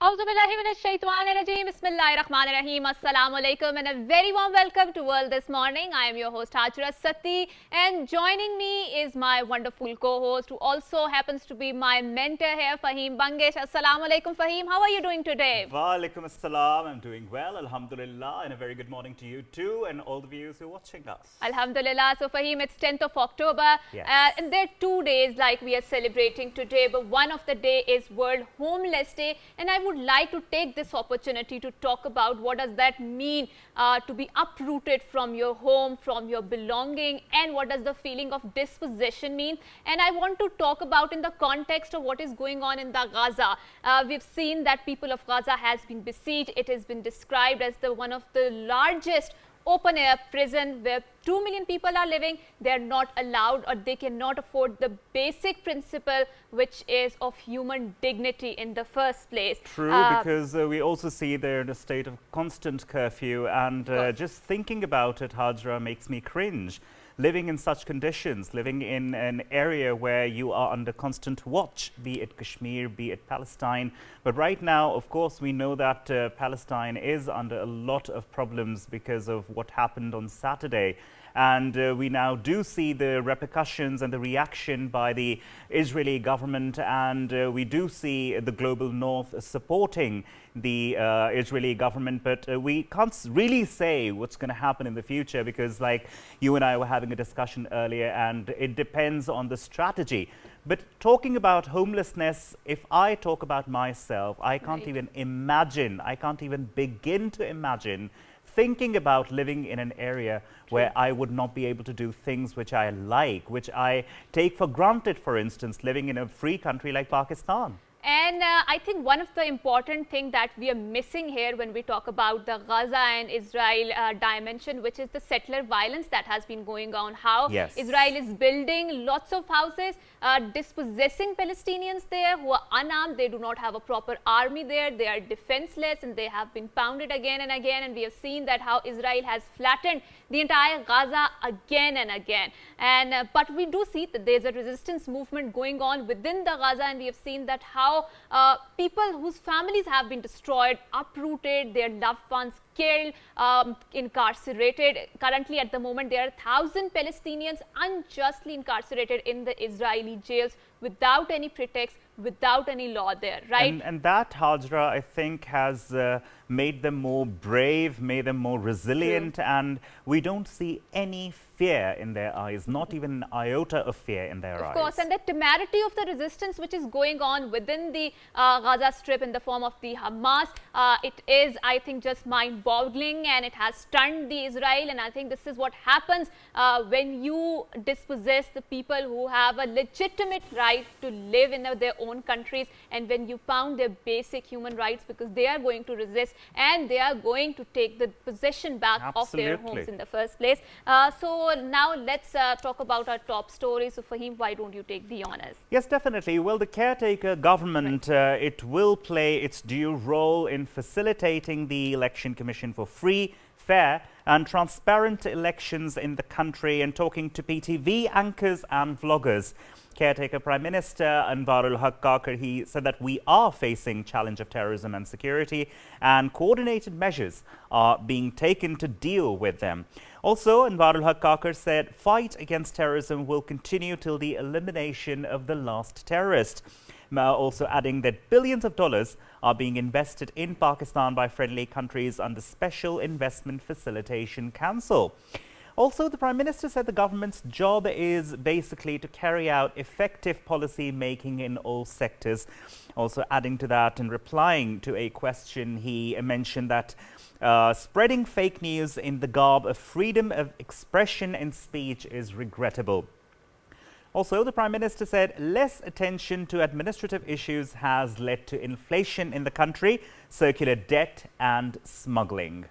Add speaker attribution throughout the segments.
Speaker 1: Auzubillahiminash-shaytanir-rajeem. Bismillahir-rahmanir-rahim. Assalamualaikum and a very warm welcome to World This Morning. I am your host Hajra Sati, and joining me is my wonderful co-host who also happens to be my mentor here, Fahim Bangesh. Assalamualaikum, Fahim. How are you doing today?
Speaker 2: Walaikum assalam. I'm doing well, alhamdulillah, and a very good morning to you too and all the viewers who are watching us.
Speaker 1: Alhamdulillah. So, Fahim, it's 10th of October,
Speaker 2: Yes.
Speaker 1: and there are 2 days like we are celebrating today, but one of the day is World Homeless Day, and I would like to take this opportunity to talk about what does that mean to be uprooted from your home, from your belonging, and what does the feeling of dispossession mean. And I want to talk about in the context of what is going on in the Gaza. We've seen that people of Gaza has been besieged. It has been described as the one of the largest open air prison where 2 million people are living. They are not allowed, or they cannot afford the basic principle which is of human dignity in the first place.
Speaker 2: True, because we also see they're in a state of constant curfew, and just thinking about it, Hajra, makes me cringe. Living in such conditions, living in an area where you are under constant watch, be it Kashmir, be it Palestine. But right now, of course, we know that Palestine is under a lot of problems because of what happened on Saturday. And we now do see the repercussions and the reaction by the Israeli government, and we do see the global north supporting the Israeli government, but we can't really say what's going to happen in the future, because like you and I were having a discussion earlier, and it depends on the strategy. But talking about homelessness, if I talk about myself, I can't even imagine, I can't even begin to imagine thinking about living in an area where I would not be able to do things which I like, which I take for granted, for instance, living in a free country like Pakistan.
Speaker 1: And I think one of the important things that we are missing here when we talk about the Gaza and Israel dimension, which is the settler violence that has been going on. How Israel is building lots of houses, dispossessing Palestinians there who are unarmed. They do not have a proper army there. They are defenseless, and they have been pounded again and again. And we have seen that how Israel has flattened the entire Gaza again and again. And but we do see that there's a resistance movement going on within the Gaza, and we have seen that how people whose families have been destroyed, uprooted, their loved ones killed, incarcerated. Currently, at the moment, there are 1,000 Palestinians unjustly incarcerated in the Israeli jails without any pretext, without any law there, right?
Speaker 2: And that, Hajra, I think has made them more brave, made them more resilient, and we don't see any fear in their eyes, not even an iota of fear in their eyes.
Speaker 1: Of course, and the temerity of the resistance which is going on within the Gaza Strip in the form of the Hamas, it is, I think, just mind-boggling, and it has stunned the Israel. And I think this is what happens when you dispossess the people who have a legitimate right to live in their own countries, and when you pound their basic human rights, because they are going to resist and they are going to take the possession back of their homes in the first place. So now let's talk about our top stories. So Fahim, why don't you take the honors?
Speaker 2: Yes, definitely. Well, the caretaker government, it will play its due role in facilitating the Election Commission for free, fair and transparent elections in the country, and talking to PTV anchors and vloggers. Caretaker Prime Minister Anwarul Haq Kakar, he said that we are facing challenge of terrorism and security, and coordinated measures are being taken to deal with them. Also, Anwarul Haq Kakar said fight against terrorism will continue till the elimination of the last terrorist. Also adding that billions of dollars are being invested in Pakistan by friendly countries under Special Investment Facilitation Council. Also, the Prime Minister said the government's job is basically to carry out effective policy making in all sectors. Also adding to that, and replying to a question, he mentioned that spreading fake news in the garb of freedom of expression and speech is regrettable. Also, the Prime Minister said less attention to administrative issues has led to inflation in the country, circular debt and smuggling.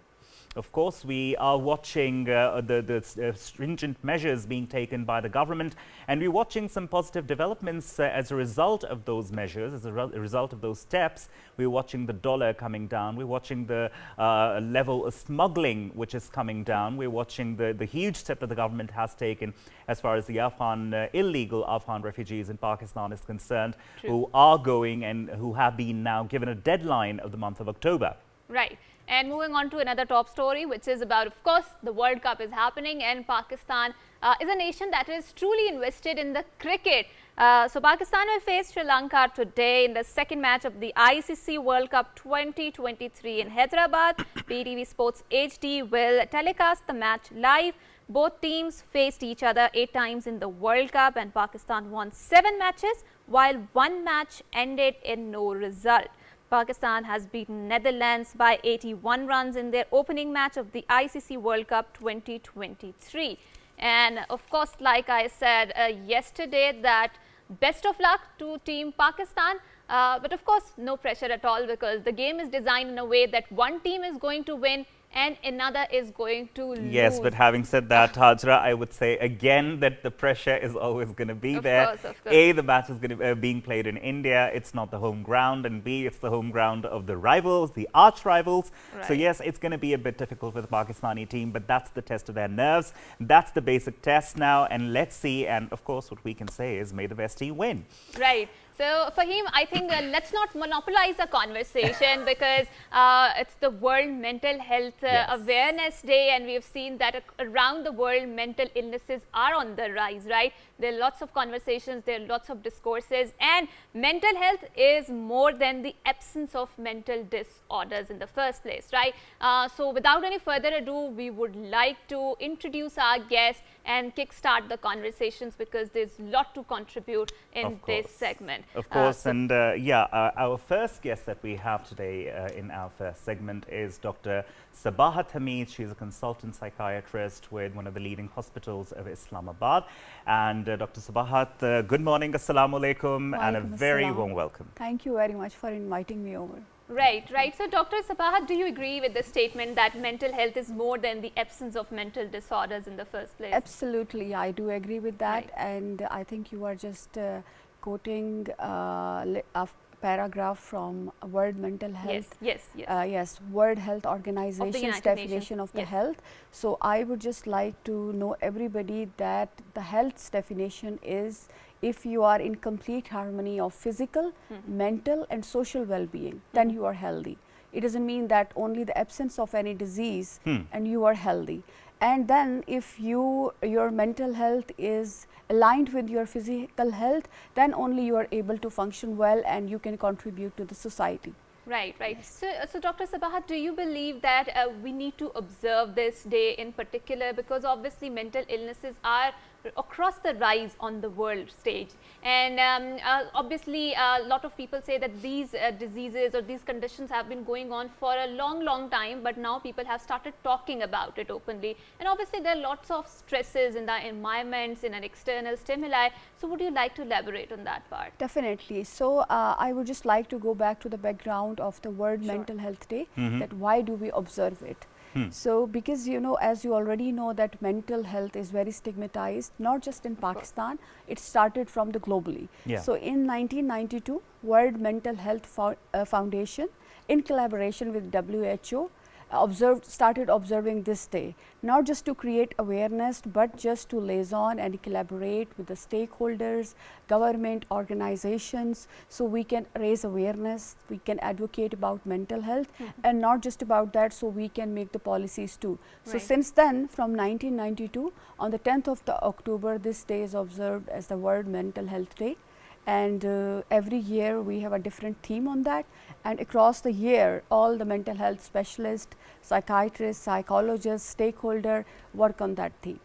Speaker 2: Of course, we are watching the stringent measures being taken by the government, and we're watching some positive developments as a result of those measures, as a result of those steps. We're watching the dollar coming down. We're watching the level of smuggling which is coming down. We're watching the huge step that the government has taken as far as the illegal Afghan refugees in Pakistan is concerned, who are going and who have been now given a deadline of the month of October.
Speaker 1: Right. And moving on to another top story, which is about, of course, the World Cup is happening, and Pakistan is a nation that is truly invested in the cricket. So Pakistan will face Sri Lanka today in the second match of the ICC World Cup 2023 in Hyderabad. PTV Sports HD will telecast the match live. Both teams faced each other 8 times in the World Cup, and Pakistan won 7 matches, while 1 match ended in no result. Pakistan has beaten Netherlands by 81 runs in their opening match of the ICC World Cup 2023. And of course, like I said yesterday, that best of luck to Team Pakistan. But of course, no pressure at all, because the game is designed in a way that one team is going to win and another is going to lose.
Speaker 2: Yes, but having said that, Hajra, I would say again that the pressure is always going to be there.
Speaker 1: Of course.
Speaker 2: A, the match is going to being played in India. It's not the home ground. And B, it's the home ground of the rivals, the arch rivals.
Speaker 1: Right.
Speaker 2: So yes, it's going to be a bit difficult for the Pakistani team, but that's the test of their nerves. That's the basic test now. And let's see. And of course, what we can say is may the best team win.
Speaker 1: Right. So, Fahim, I think let's not monopolize the conversation because it's the World Mental Health Awareness Day, and we've seen that around the world mental illnesses are on the rise, right? There are lots of conversations, there are lots of discourses, and mental health is more than the absence of mental disorders in the first place, right? So, without any further ado, we would like to introduce our guest and kickstart the conversations, because there's a lot to contribute in this segment.
Speaker 2: Of course, and our first guest that we have today in our first segment is Dr. Sabahat Hamid. She's a consultant psychiatrist with one of the leading hospitals of Islamabad. And Dr. Sabahat, good morning, assalamu alaikum, and a very warm welcome.
Speaker 3: Thank you very much for inviting me over.
Speaker 1: Right. So, Dr. Sabahat, do you agree with the statement that mental health is more than the absence of mental disorders in the first place?
Speaker 3: Absolutely, I do agree with that.
Speaker 1: Right.
Speaker 3: And I think you are just quoting a paragraph from World Mental Health.
Speaker 1: Yes.
Speaker 3: World Health Organization's definition of the health. So I would just like to know everybody that the health's definition is if you are in complete harmony of physical, mental and social well-being, then you are healthy. It doesn't mean that only the absence of any disease and you are healthy. And then if your mental health is aligned with your physical health, then only you are able to function well and you can contribute to the society.
Speaker 1: Right.
Speaker 3: Yes.
Speaker 1: So Dr. Sabahat, do you believe that we need to observe this day in particular, because obviously mental illnesses are across the rise on the world stage, and obviously a lot of people say that these diseases or these conditions have been going on for a long time, but now people have started talking about it openly, and obviously there are lots of stresses in the environments, in an external stimuli. So would you like to elaborate on that part?
Speaker 3: Definitely. So I would just like to go back to the background of the World Mental Health Day, that why do we observe it? So because as you already know that mental health is very stigmatized, not just in Pakistan, it started from the globally. So in 1992, World Mental Health Foundation in collaboration with WHO started observing this day, not just to create awareness, but just to liaison and collaborate with the stakeholders, government organizations, so we can raise awareness, we can advocate about mental health, and not just about that, so we can make the policies too. So since then, from 1992, on the 10th of October, this day is observed as the World Mental Health Day. And every year we have a different theme on that, and across the year all the mental health specialists, psychiatrists, psychologists, stakeholder work on that theme.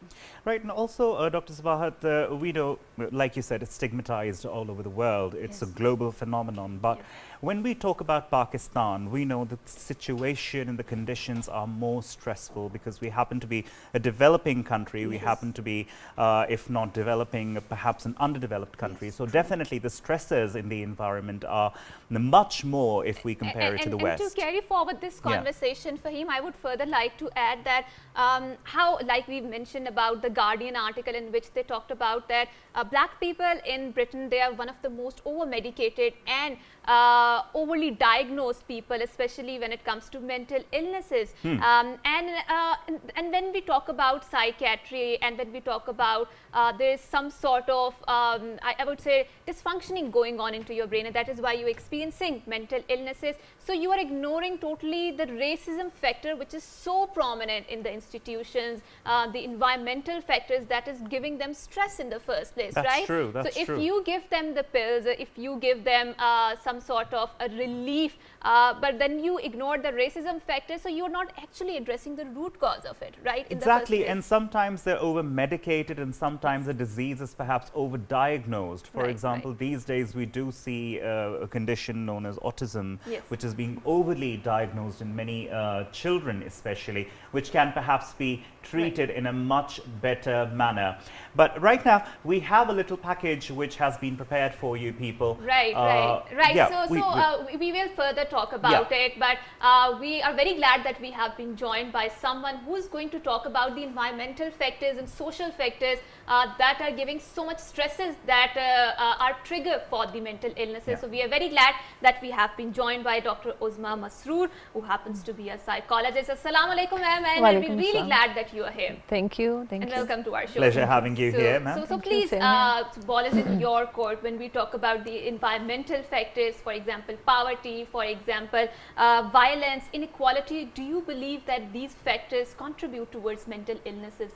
Speaker 2: Right, and also Dr. Sabahat, we know like you said, it's stigmatized all over the world. It's a global phenomenon. But when we talk about Pakistan, we know that the situation and the conditions are more stressful because we happen to be a developing country. We happen to be, if not developing, perhaps an underdeveloped country. So definitely the stresses in the environment are much more if we compare it to the West.
Speaker 1: And to carry forward this conversation, Fahim, I would further like to add that how, like we mentioned about the Guardian article in which they talked about that black people in Britain, they are one of the most over-medicated and overly diagnosed people, especially when it comes to mental illnesses. And when we talk about psychiatry and when we talk about there is some sort of, I would say, dysfunctioning going on into your brain, and that is why you're experiencing mental illnesses. So you are ignoring totally the racism factor, which is so prominent in the institutions, the environmental factors that is giving them stress in the first place,
Speaker 2: that's
Speaker 1: right?
Speaker 2: True, that's
Speaker 1: so if
Speaker 2: true.
Speaker 1: you give them the pills, if you give them some sort of a relief, but then you ignore the racism factor, so you're not actually addressing the root cause of it, right?
Speaker 2: Exactly, and sometimes they're over-medicated and sometimes the disease is perhaps over-diagnosed. For example, these days we do see a condition known as autism, which is being overly diagnosed in many children especially, which can perhaps be treated in a much better manner. But right now we have a little package which has been prepared for you people.
Speaker 1: Right.
Speaker 2: Yeah,
Speaker 1: we will further talk about it, but we are very glad that we have been joined by someone who is going to talk about the environmental factors and social factors that are giving so much stresses that are trigger for the mental illnesses. So we are very glad that we have been joined by Dr. Uzma Masroor, who happens to be a psychologist. Assalamu alaikum, ma'am, and we're really glad that you are here.
Speaker 4: Thank you.
Speaker 1: And welcome to our show.
Speaker 2: Pleasure having you here, ma'am.
Speaker 1: So please, ball is in your court when we talk about the environmental factors, for example, poverty, for example, violence, inequality. Do you believe that these factors contribute towards mental illnesses?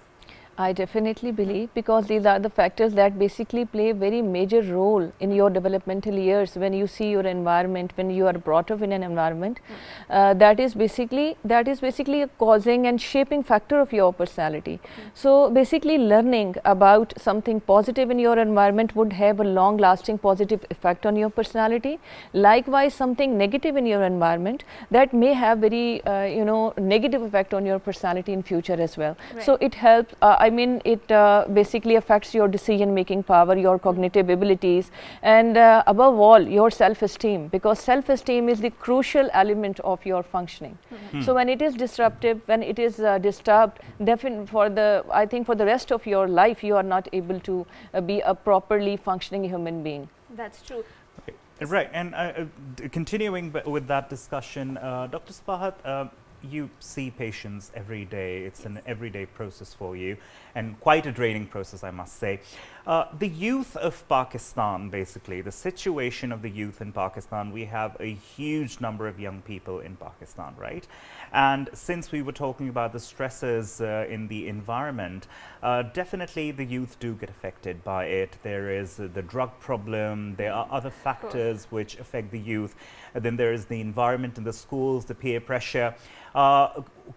Speaker 4: I definitely believe, because these are the factors that basically play a very major role in your developmental years. When you see your environment, when you are brought up in an environment, that is basically a causing and shaping factor of your personality. So basically learning about something positive in your environment would have a long lasting positive effect on your personality. Likewise, something negative in your environment, that may have very negative effect on your personality in future as well. So it helps, it basically affects your decision making power, your cognitive abilities, and above all your self-esteem, because self-esteem is the crucial element of your functioning. So when it is disruptive, when it is disturbed, I think for the rest of your life you are not able to be a properly functioning human being.
Speaker 1: That's true.
Speaker 2: Right, and continuing with that discussion, Dr. Sabahat, you see patients every day. It's an everyday process for you, and quite a draining process, I must say. The youth of Pakistan, basically, the situation of the youth in Pakistan, we have a huge number of young people in Pakistan, right? And since we were talking about the stresses in the environment, definitely the youth do get affected by it. There is the drug problem, there are other factors which affect the youth. Then there is the environment in the schools, the peer pressure.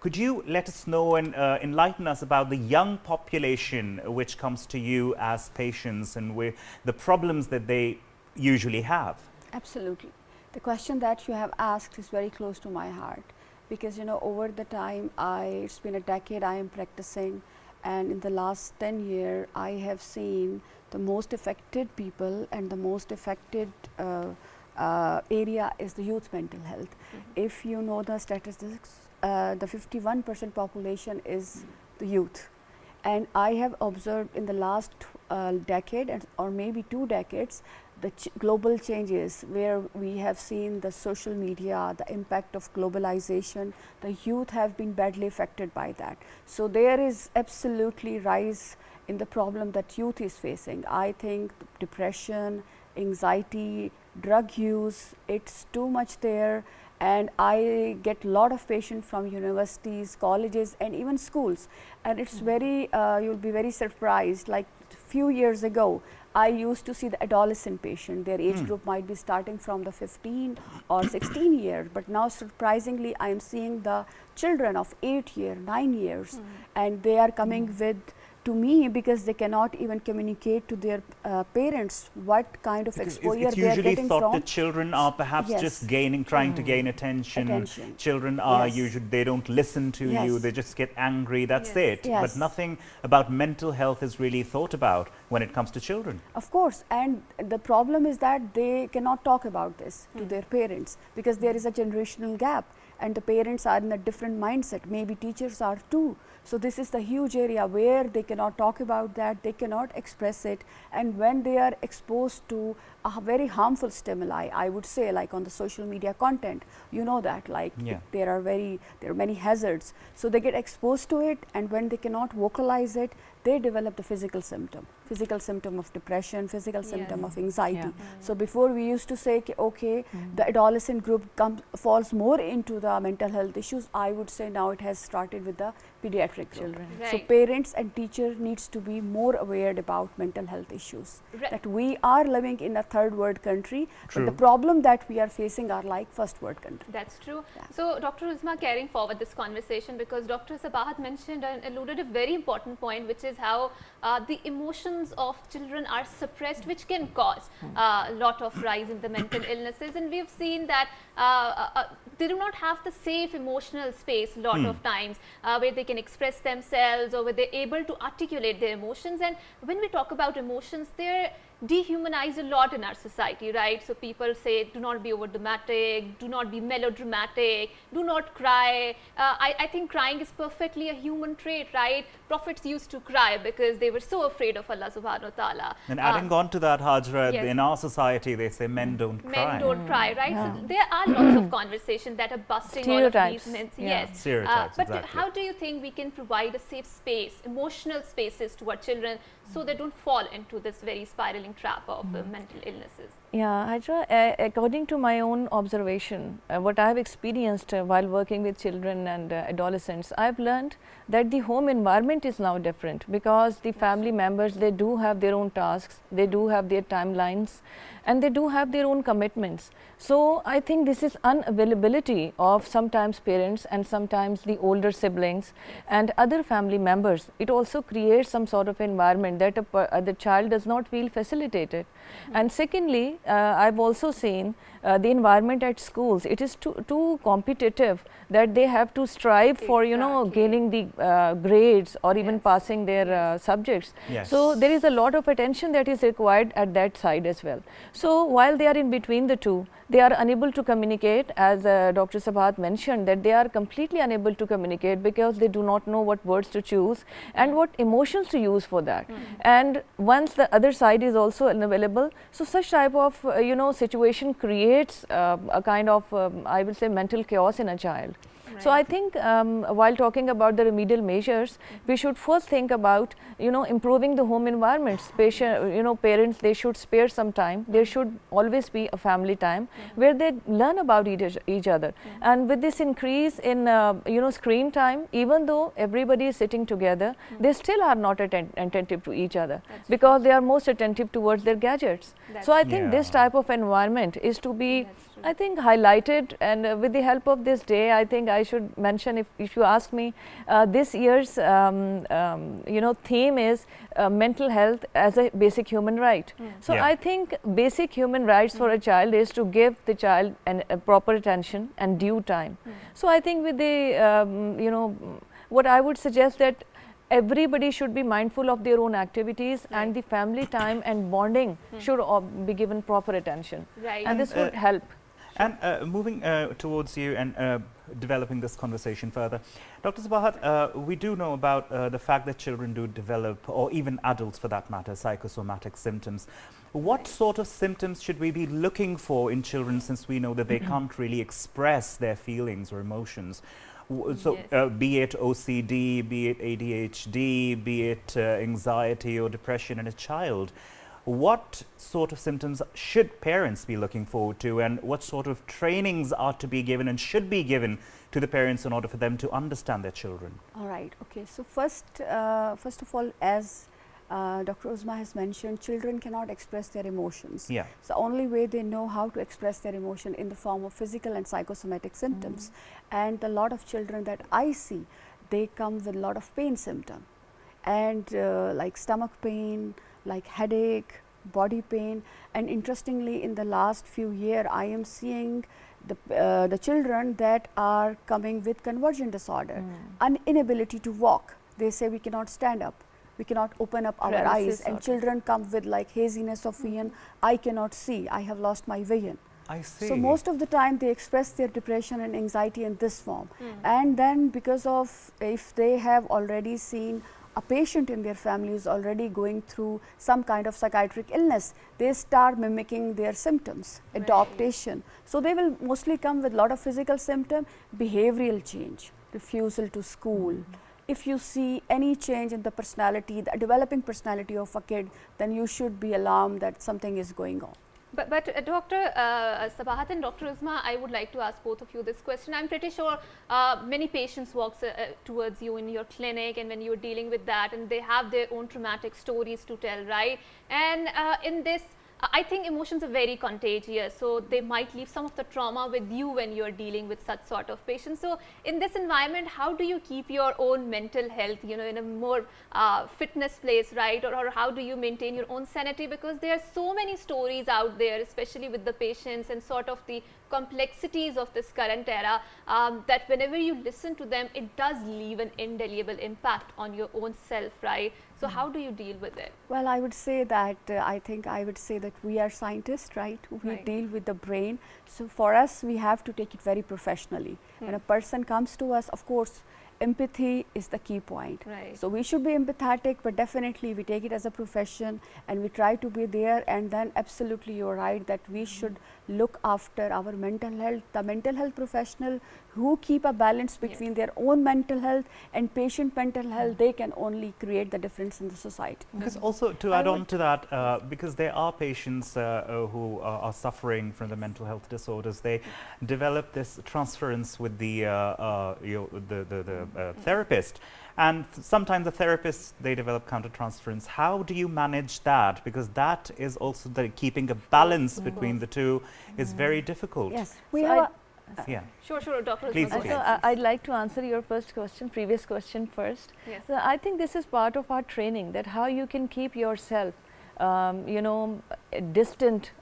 Speaker 2: Could you let us know and enlighten us about the young population which comes to you as patients and the problems that they usually have?
Speaker 3: Absolutely. The question that you have asked is very close to my heart, because over the time, it's been a decade I am practicing, and in the last 10 years I have seen the most affected people, and the most affected area is the youth mental health. If you know the statistics, the 51% population is the youth, and I have observed in the last decade or maybe 2 decades the global changes, where we have seen the social media, the impact of globalization. The youth have been badly affected by that. So there is absolutely rise in the problem that youth is facing. I think depression, anxiety, drug use, it's too much there. And I get a lot of patients from universities, colleges, and even schools. And it's very, you'll be very surprised, like a few years ago, I used to see the adolescent patient. Their age group might be starting from the 15 or 16 years, but now surprisingly I am seeing the children of 8 years, 9 years, and they are coming with to me, because they cannot even communicate to their parents what kind of exposure they are getting from.
Speaker 2: It's usually thought that children are perhaps just trying to gain attention. Children are usually, they don't listen to you, they just get angry, that's it. But nothing about mental health is really thought about when it comes to children.
Speaker 3: Of course, and the problem is that they cannot talk about this to their parents, because there is a generational gap and the parents are in a different mindset, maybe teachers are too. So this is the huge area where they cannot talk about that, they cannot express it, and when they are exposed to a very harmful stimuli, I would say, like on the social media content, you know that, like there are many hazards, so they get exposed to it, and when they cannot vocalize it, they develop the physical symptom of depression, physical symptom of anxiety. So before we used to say, okay, the adolescent group falls more into the mental health issues, I would say now it has started with the pediatric children. So parents and teachers needs to be more aware about mental health issues. That we are living in a third world country, but the problem that we are facing are like first world country.
Speaker 1: That's true. So Dr. Uzma, carrying forward this conversation, because Dr. Sabahat mentioned and alluded a very important point, which is how the emotions of children are suppressed, which can cause a lot of rise in the mental illnesses, and we've seen that they do not have the safe emotional space a lot of times where they can express themselves or where they're able to articulate their emotions. And when we talk about emotions, they're dehumanized a lot in our society, right? So people say, do not be over dramatic, do not be melodramatic, do not cry. I think crying is perfectly a human trait, right? Prophets used to cry because they were so afraid of Allah subhanahu wa ta'ala.
Speaker 2: And adding on to that, Hajra, in our society they say men don't cry.
Speaker 1: Men don't cry, right? So there are lots of conversations that are busting all of these myths.
Speaker 2: Stereotypes,
Speaker 1: but how do you think we can provide a safe space, emotional spaces to our children, so they don't fall into this very spiraling trap of mental illnesses?
Speaker 4: Yeah, Hajra, according to my own observation, what I have experienced while working with children and adolescents, I have learned that the home environment is now different, because the family members, they do have their own tasks, they do have their timelines, and they do have their own commitments. So I think this is unavailability of sometimes parents and sometimes the older siblings and other family members. It also creates some sort of environment that the child does not feel facilitated. And secondly, I've also seen the environment at schools, it is too competitive, that they have to strive for, you know, gaining the grades or even passing their subjects. So there is a lot of attention that is required at that side as well. So while they are in between the two, they are unable to communicate, as Dr. Sabahat mentioned, that they are completely unable to communicate because they do not know what words to choose and what emotions to use for that. And once the other side is also unavailable, so such type of you know, situation creates a kind of I will say mental chaos in a child. So I think while talking about the remedial measures, we should first think about, you know, improving the home environment. You know, parents, they should spare some time. There should always be a family time where they learn about each other. And with this increase in you know, screen time, even though everybody is sitting together, they still are not attentive to each other, because they are most attentive towards their gadgets. So I think this type of environment is to be, I think, highlighted, and with the help of this day, I think I should mention, if you ask me, this year's you know, theme is mental health as a basic human right. So I think basic human rights for a child is to give the child a proper attention and due time. So I think with the you know, what I would suggest, that everybody should be mindful of their own activities, and the family time and bonding should be given proper attention, and this would help.
Speaker 2: And moving towards you and developing this conversation further, Dr. Sabahat, we do know about the fact that children do develop, or even adults for that matter, psychosomatic symptoms. What sort of symptoms should we be looking for in children, since we know that they can't really express their feelings or emotions? So be it OCD, be it ADHD, be it anxiety or depression in a child, what sort of symptoms should parents be looking forward to, and what sort of trainings are to be given and should be given to the parents in order for them to understand their children?
Speaker 3: All right, okay. So first of all, as Dr. Uzma has mentioned, children cannot express their emotions. So the only way they know how to express their emotion in the form of physical and psychosomatic symptoms. And a lot of children that I see, they come with a lot of pain symptom. and like stomach pain, like headache, body pain. And interestingly, in the last few years, I am seeing the children that are coming with conversion disorder, inability to walk. They say we cannot stand up, we cannot open up our eyes, and children come with like haziness of vision. I cannot see, I have lost my vision.
Speaker 2: I see.
Speaker 3: So most of the time they express their depression and anxiety in this form. And then because of, if they have already seen a patient in their family who's already going through some kind of psychiatric illness, they start mimicking their symptoms, adaptation. So they will mostly come with a lot of physical symptom, behavioral change, refusal to school. If you see any change in the personality, the developing personality of a kid, then you should be alarmed that something is going on.
Speaker 1: But Dr. Sabahat and Dr. Uzma, I would like to ask both of you this question. I'm pretty sure many patients walk towards you in your clinic, and when you're dealing with that, and they have their own traumatic stories to tell, right? And in this, I think emotions are very contagious, so they might leave some of the trauma with you when you're dealing with such sort of patients. So in this environment, how do you keep your own mental health, you know, in a more fitness place, right? Or how do you maintain your own sanity? Because there are so many stories out there, especially with the patients and sort of the complexities of this current era, that whenever you listen to them, it does leave an indelible impact on your own self, right? So how do you deal with it?
Speaker 3: Well, I would say that I think I would say that we are scientists, right? We deal with the brain. So for us, we have to take it very professionally. When a person comes to us, of course, empathy is the key point.
Speaker 1: Right.
Speaker 3: So we should be empathetic, but definitely we take it as a profession and we try to be there. And then absolutely you're right that we should look after our mental health. The mental health professional who keep a balance between their own mental health and patient mental health, they can only create the difference in the society.
Speaker 2: Because also to add on to that, because there are patients who are suffering from the mental health disorders, they develop this transference with the therapist, and sometimes the therapists, they develop countertransference. How do you manage that? Because that is also keeping a balance between the two is very difficult.
Speaker 3: Yes, we have.
Speaker 1: Sure, Dr.
Speaker 2: Please,
Speaker 1: Usman.
Speaker 4: So I'd like to answer your first question, previous question first.
Speaker 1: Yes.
Speaker 4: So I think this is part of our training, that how you can keep yourself you know, distant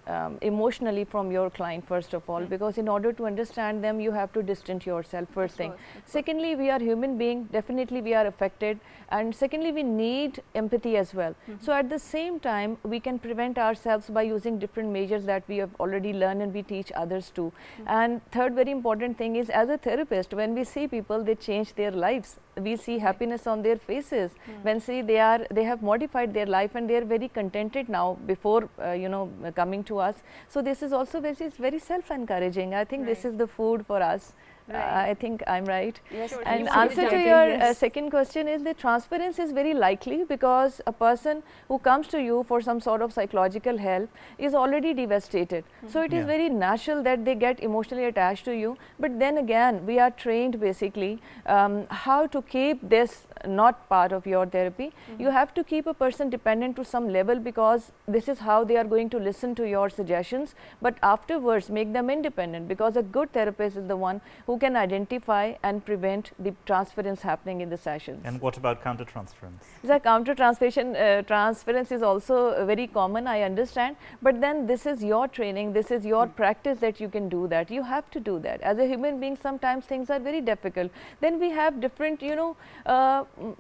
Speaker 4: emotionally from your client, first of all, because in order to understand them, you have to distance yourself, first thing. Secondly, we are human beings, definitely we are affected, and secondly, we need empathy as well. So at the same time, we can prevent ourselves by using different measures that we have already learned and we teach others too. And third very important thing is, as a therapist, when we see people, they change their lives. We see happiness on their faces. When see they have modified their life and they are very contented now before you know, coming to us. So this is also very self-encouraging. I think this is the food for us. I think I'm right.
Speaker 3: Yes.
Speaker 1: Sure.
Speaker 4: And
Speaker 1: You
Speaker 4: answer to your second question is, the transference is very likely because a person who comes to you for some sort of psychological help is already devastated. So it is very natural that they get emotionally attached to you. But then again, we are trained basically how to keep this not part of your therapy. You have to keep a person dependent to some level, because this is how they are going to listen to your suggestions, but afterwards make them independent, because a good therapist is the one who can identify and prevent the transference happening in the sessions.
Speaker 2: And what about countertransference?
Speaker 4: The transference is also very common, I understand, but then this is your training, this is your practice that you can do that. You have to do that. As a human being, sometimes things are very difficult. Then we have different, you know,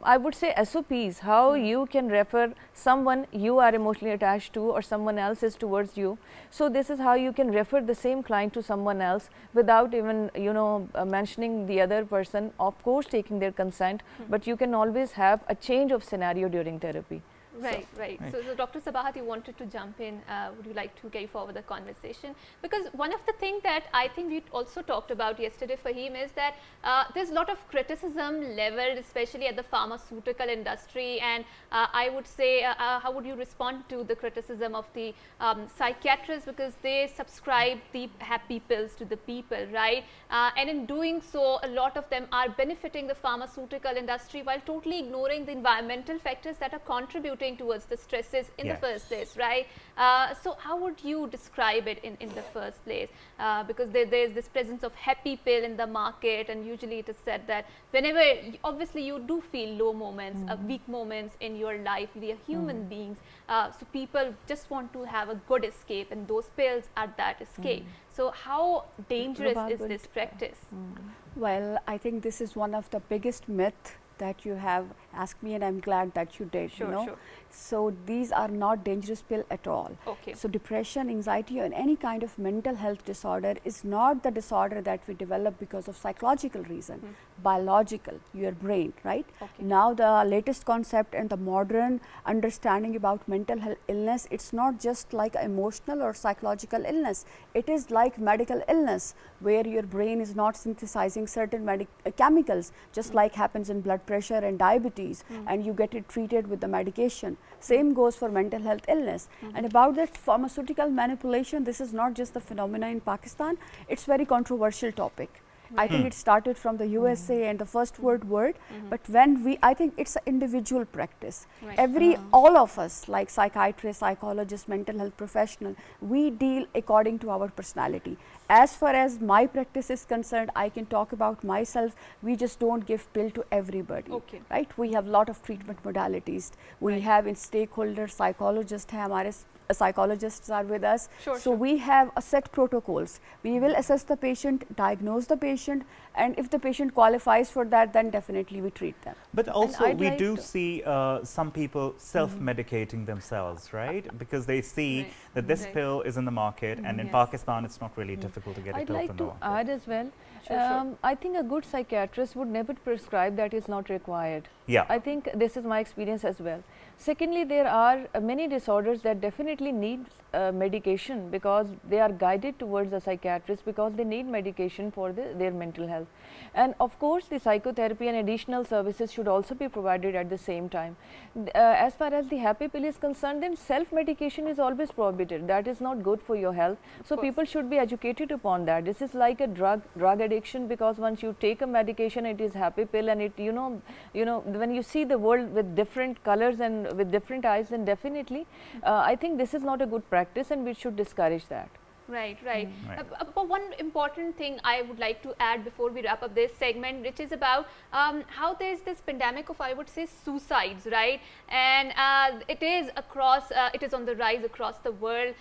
Speaker 4: I would say SOPs, how you can refer someone you are emotionally attached to or someone else is towards you. So this is how you can refer the same client to someone else without even, you know, mentioning the other person, of course taking their consent, but you can always have a change of scenario during therapy.
Speaker 1: Right. So Dr. Sabahat, you wanted to jump in. Would you like to carry forward the conversation? Because one of the things that I think we also talked about yesterday, Fahim, is that there's a lot of criticism leveled, especially at the pharmaceutical industry. And I would say, how would you respond to the criticism of the psychiatrists, because they subscribe the happy pills to the people, right? And in doing so, a lot of them are benefiting the pharmaceutical industry while totally ignoring the environmental factors that are contributing contributing towards the stresses in the first place, right? So how would you describe it in the first place? Because there's this presence of happy pill in the market, and usually it is said that whenever, obviously you do feel low moments, weak moments in your life, we are human beings, so people just want to have a good escape, and those pills are that escape. So how dangerous is this practice?
Speaker 3: Well, I think this is one of the biggest myth that you have asked me, and I'm glad that you did.
Speaker 1: Sure,
Speaker 3: you know,
Speaker 1: sure.
Speaker 3: So these are not dangerous pill at all.
Speaker 1: Okay.
Speaker 3: So depression, anxiety, or any kind of mental health disorder is not the disorder that we develop because of psychological reason, biological, your brain, right?
Speaker 1: Okay.
Speaker 3: Now the latest concept and the modern understanding about mental health illness, it's not just like emotional or psychological illness. It is like medical illness where your brain is not synthesizing certain chemicals, just like happens in blood pressure and diabetes, and you get it treated with the medication. Same goes for mental health illness. And about that pharmaceutical manipulation, this is not just the phenomena in Pakistan, it's very controversial topic. I think it started from the USA and the first world, but when I think it's an individual practice.
Speaker 1: Right.
Speaker 3: All of us, like psychiatrists, psychologists, mental health professional, we deal according to our personality. As far as my practice is concerned, I can talk about myself. We just don't give pill to everybody, right? We have lot of treatment modalities. We have in stakeholders, psychologists, psychologists are with us. So we have a set protocols. We will assess the patient, diagnose the patient, and if the patient qualifies for that, then definitely we treat them.
Speaker 2: But also we do see some people self-medicating themselves, right? Because they see that this pill is in the market, and in Pakistan it's not really difficult to get a pill from the market.
Speaker 4: I'd like to add as well. I think a good psychiatrist would never prescribe that is not required.
Speaker 2: Yeah.
Speaker 4: I think this is my experience as well. Secondly, there are many disorders that definitely need medication because they are guided towards a psychiatrist because they need medication for their mental health. And of course, the psychotherapy and additional services should also be provided at the same time. As far as the happy pill is concerned, then self-medication is always prohibited. That is not good for your health. So people should be educated upon that. This is like a drug addiction, because once you take a medication, it is happy pill, and it when you see the world with different colors and with different eyes, then definitely I think this is not a good practice, and we should discourage that.
Speaker 1: Right. But one important thing I would like to add before we wrap up this segment, which is about how there is this pandemic of, I would say, suicides, right? And it is on the rise across the world.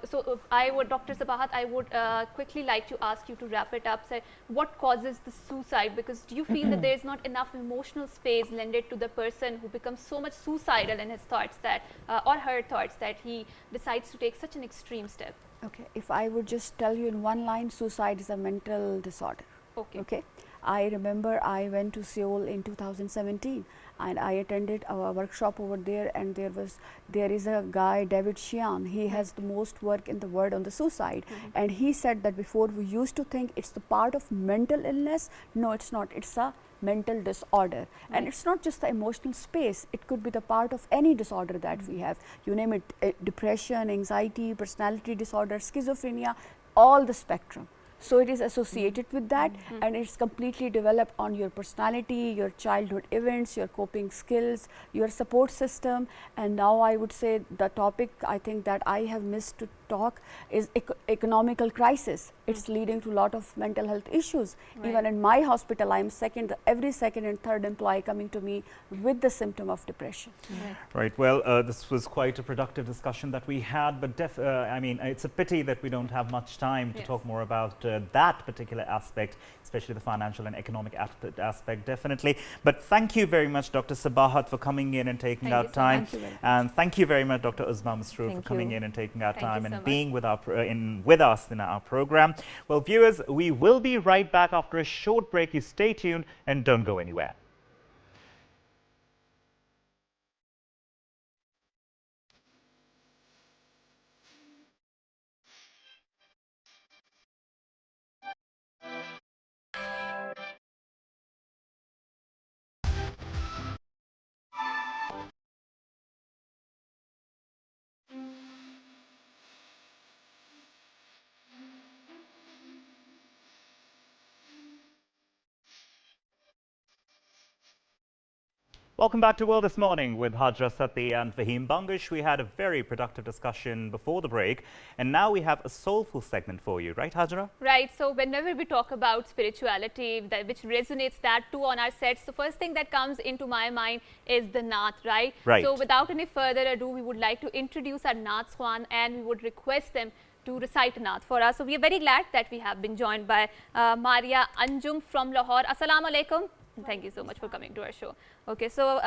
Speaker 1: So Dr. Sabahat, I would quickly like to ask you to wrap it up. Say, what causes the suicide? Because do you feel that there is not enough emotional space lended to the person who becomes so much suicidal in his thoughts that, or her thoughts, that he decides to take such an extreme step?
Speaker 3: Okay, if I would just tell you in one line, suicide is a mental disorder. Okay. I remember I went to Seoul in 2017 and I attended a workshop over there, and there is a guy, David Xian. He has the most work in the world on the suicide, and he said that before we used to think it's the part of mental illness. No, it's not. It's a mental disorder, and it's not just the emotional space. It could be the part of any disorder that we have. You name it, depression, anxiety, personality disorder, schizophrenia, all the spectrum. So it is associated with that, and it's completely developed on your personality, your childhood events, your coping skills, your support system. And now I would say the topic I think that I have missed to talk is economical crisis. It's leading to a lot of mental health issues. Even in my hospital, I am every second and third employee coming to me with the symptom of depression.
Speaker 2: Right. Well, this was quite a productive discussion that we had, but I mean, it's a pity that we don't have much time to talk more about that particular aspect, especially the financial and economic aspect, definitely. But thank you very much, Dr. Sabahat, for coming in and taking out time. And thank you very much, Dr. Uzma Masroor, for coming in and taking out time and being with us in our program. Well, viewers, we will be right back after a short break. You stay tuned and don't go anywhere. Welcome back to World This Morning with Hajra Sati and Fahim Bangish. We had a very productive discussion before the break, and now we have a soulful segment for you, right, Hajra?
Speaker 1: Right. So whenever we talk about spirituality, which resonates that too on our sets, the first thing that comes into my mind is the Naat, right?
Speaker 2: Right.
Speaker 1: So without any further ado, we would like to introduce our Naatkhawn, and we would request them to recite Naat for us. So we are very glad that we have been joined by Maria Anjum from Lahore. Assalamu alaikum. Thank you so much for coming to our show. Okay, so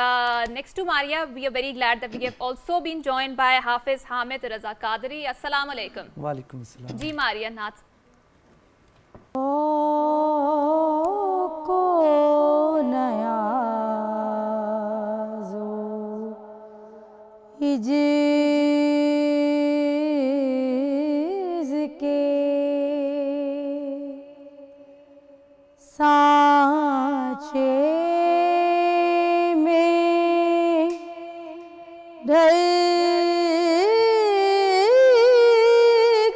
Speaker 1: next to Maria, we are very glad that we have also been joined by Hafiz Hamid Raza Qadri. Assalamu alaikum.
Speaker 5: Wa alaikum assalam.
Speaker 1: Ji Maria, Naat.
Speaker 6: ko nayazo ijiz ke सांचे में ढल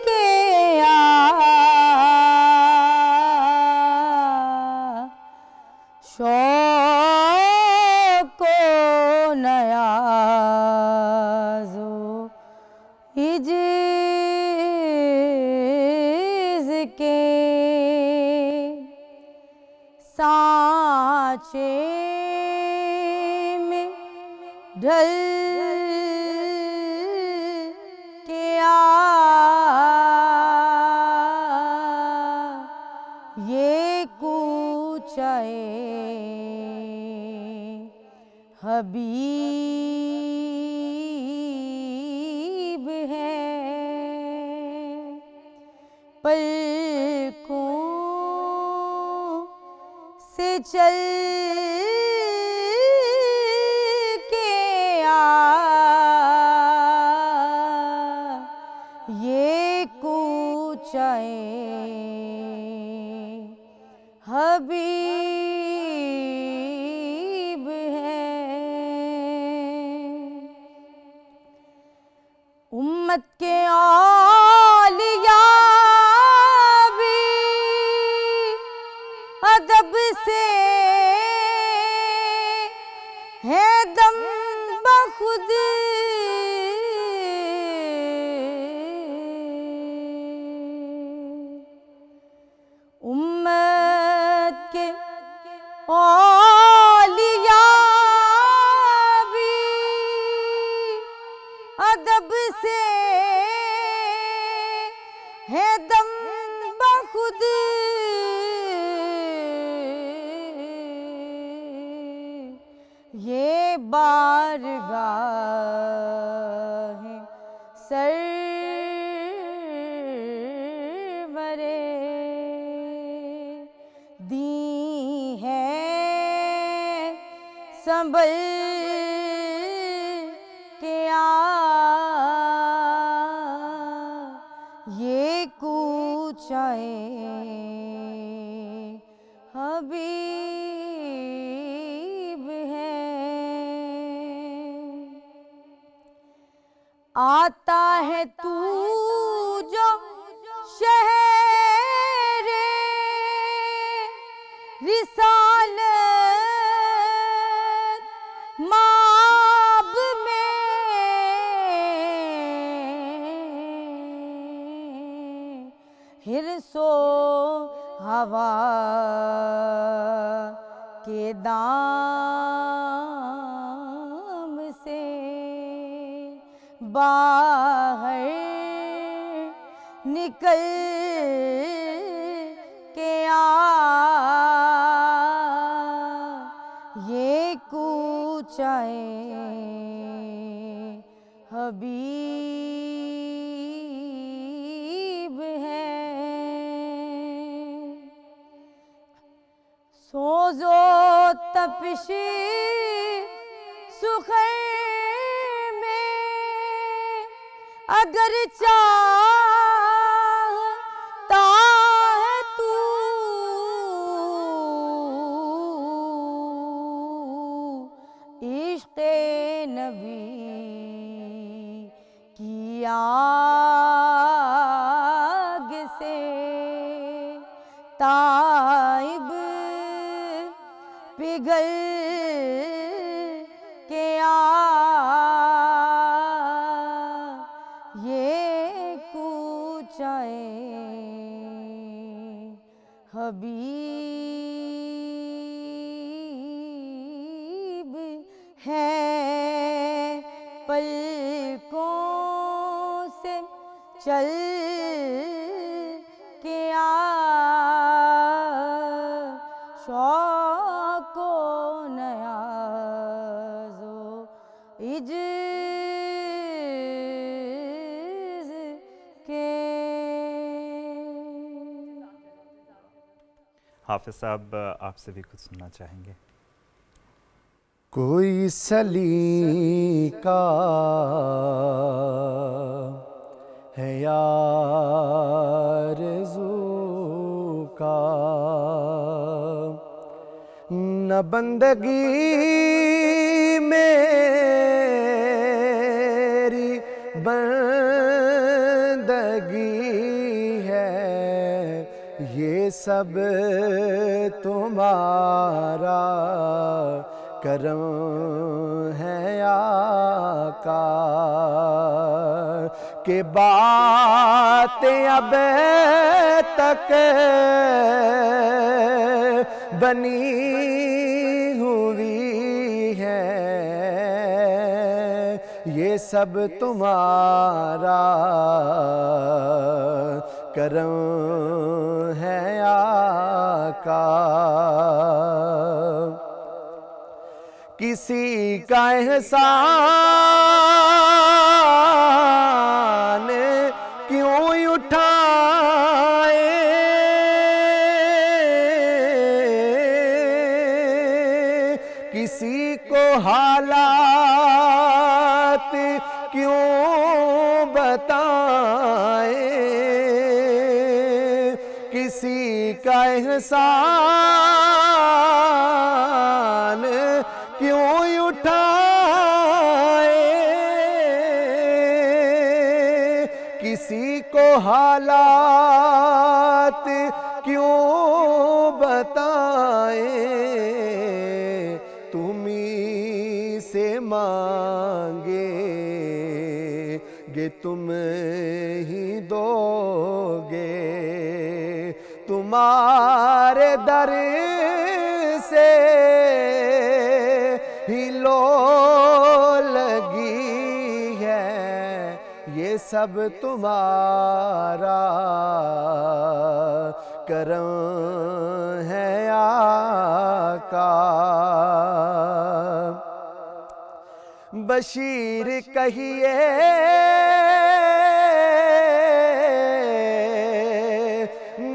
Speaker 6: के आ शौक को नयाज़ो इजिज़ के सांचे में ढल के आ ये कूचाए हबीब है पलकों से चल के आ ये कूचाए हबीब है उम्मत के औलिया भी अदब से है दम बखुद उम्मत के औलिया भी अदब से है दम बखुद ये बारगाह सरवरे दी है संभल के आ ये कूचाए हबीब है आता है तू जो शहर रिसालत माब में हिरसो हवा के दाम से बाहर निकल के आ ये कूचाए हबीब है सोजो तपिश सुखर में अगर चाहता है तू इश्क़ नबी की आग से ताइब पिघल بخشائیں حبیب ہے پلکوں سے چل کے آ شوق و نیاز و عجز کے.
Speaker 2: حافظ صاحب آپ سے بھی کچھ سننا چاہیں گے.
Speaker 5: کوئی سلیقہ ہے آرزو کا نہ بندگی میری بندگی ہے یہ سب تمہارا کرم ہے آقا کہ باتیں اب تک بنی ہوئی ہیں یہ سب تمہارا کرم ہے آقا. کسی کا احسان کیوں اٹھائے کسی کو حالات کیوں بتائے کسی کا احسان کیوں اٹھائے کسی کو حالات کیوں بتائے تمہیں سے مانگے گے تم ہی دو گے تمہارے در سے ہی لو لگی ہے یہ سب تمہارا کرم ہے آقا. بشیر کہیے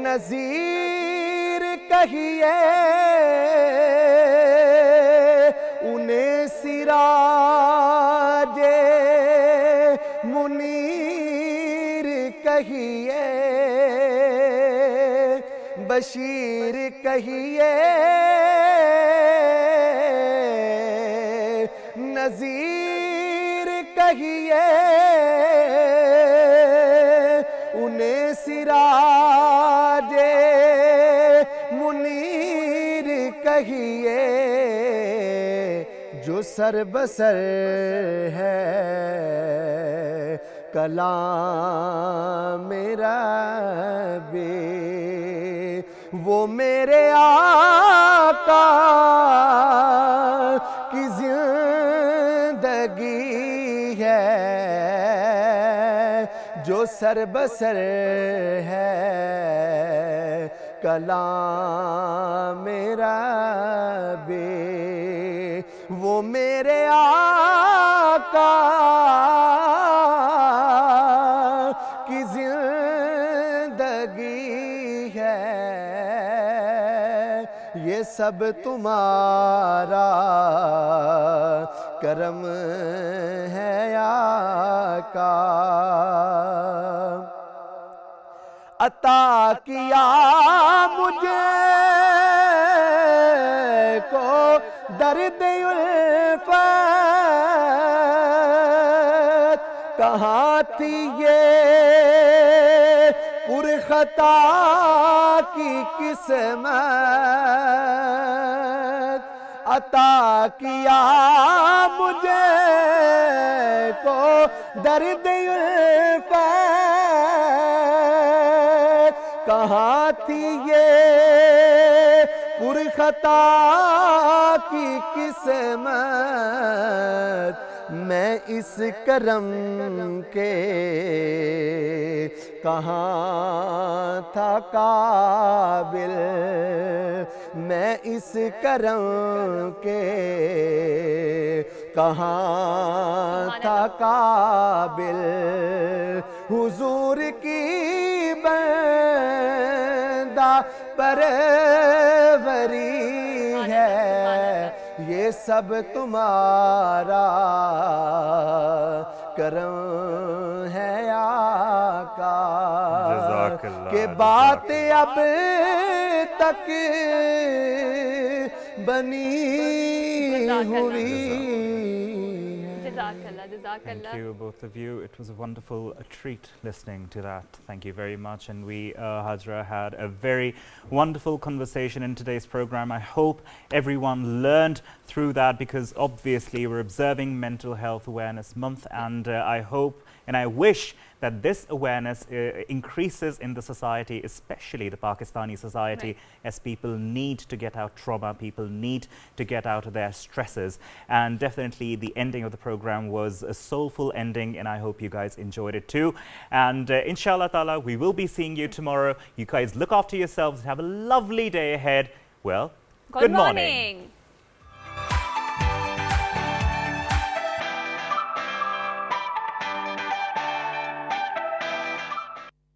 Speaker 5: نذیر کہیے انہیں سراج منیر کہیے بشیر کہیے نذیر کہیے انہیں سراج منیر کہیے جو سر بسر ہے کلام ربی وہ میرے آقا کی زندگی ہے جو سر بسر ہے کلام ربی وہ میرے آقا کی زندگی ہے یہ سب تمہارا کرم ہے آقا. عطا کیا مجھے کو درد الفت کہاں تھی یہ پرخطا کی قسمت عطا کیا مجھے کو درد الفت کہاں تھی یہ پرخطا کی قسمت میں اس کرم کے کہاں تھا قابل میں اس کرم کے کہاں تھا قابل حضور کی بندہ پروری ہے یہ سب تمہارا کرم ہے آقا کہ بات اب تک بنی ہوئی
Speaker 2: Thank you, both of you. It was a wonderful treat listening to that. Thank you very much. And we, Hajra, had a very wonderful conversation in today's program. I hope everyone learned through that, because obviously we're observing Mental Health Awareness Month, and I hope and I wish that this awareness increases in the society, especially the Pakistani society, as people need to get out trauma, people need to get out of their stresses. And definitely the ending of the program was a soulful ending, and I hope you guys enjoyed it too. And inshallah ta'ala, we will be seeing you tomorrow. You guys look after yourselves, have a lovely day ahead. Well, good morning.